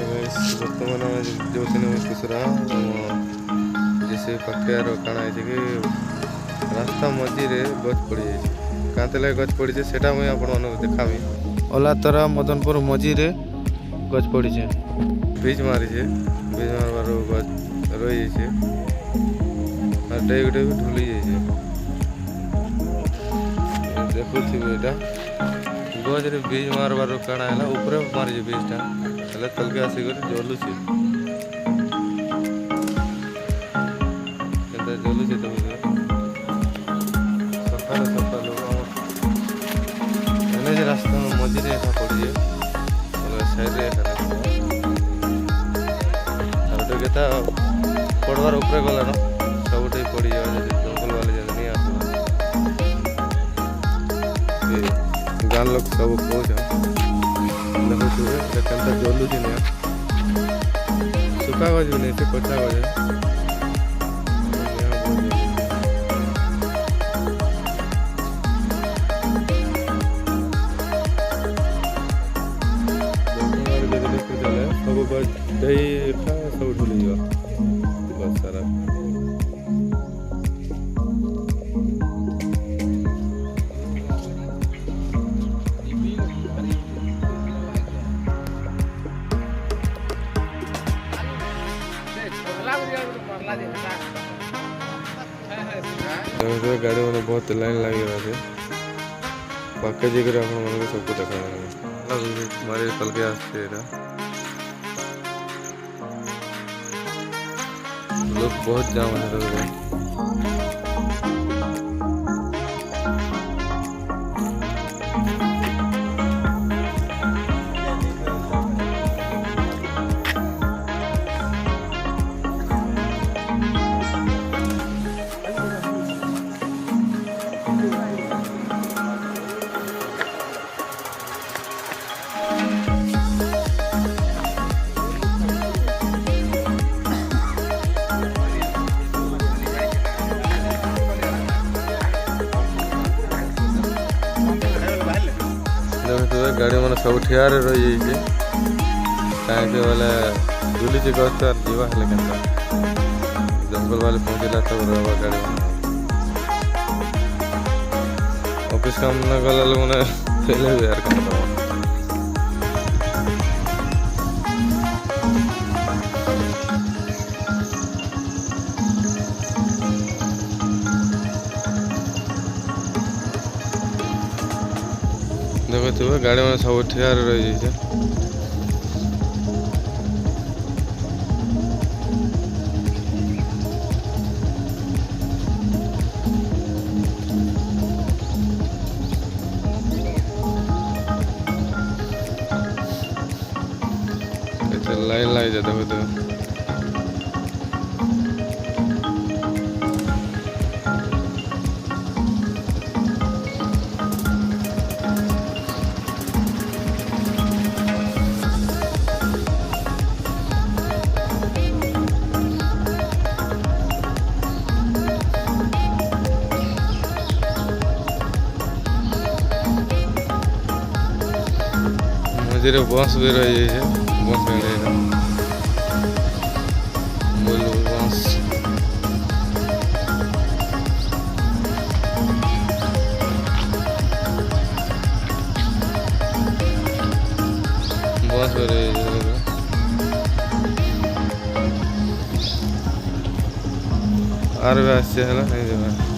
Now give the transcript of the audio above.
बर्तमान जो खुसरा जैसे पक्के काण है रास्ता मझी गच पड़ जाए कांते लगे गच पड़ी से मुझे आपण देखामी ओलातरा मदनपुर मझी गच पड़ी बीज मारी बीज मारबार गच रही जाए डे गुटे भी ढुली जाए देखुए गज रे बीज मारबार काण है ऊपर मारी बीजटा तलके आसिक जलुचे जलुचे तो सफा सफा लोग रास्ता मझे पड़े सैड्रे केता पड़वार ऊपर गलान सब पड़ जाए जंगल वाले नहीं आस गाँ लोग सब कौन देखते जलुची नहीं सुखा गज भी नहीं से कच्चा गज सब गज दही खा सब ढुली बहुत सारा गाड़ी मैंने बहुत लाइन लगे रहे पाके जगह आप सबको देखा मारे कल के आसते लोग बहुत जाम है गाड़ी मैंने सब ठियार रही जाइए कहीं बोले बुली गच तो जीवा हेल्ले के जंगल वाले पहुँचला तब रहा गाड़ी ऑफिस काम न गला लोग मैंने फेले भी यार करता देखो गाड़ी में सब ठियार रही जाइए लाइन लाई जाता देखो मझे बस भी रही है बस बस रही है आर भी आसছে है नहीं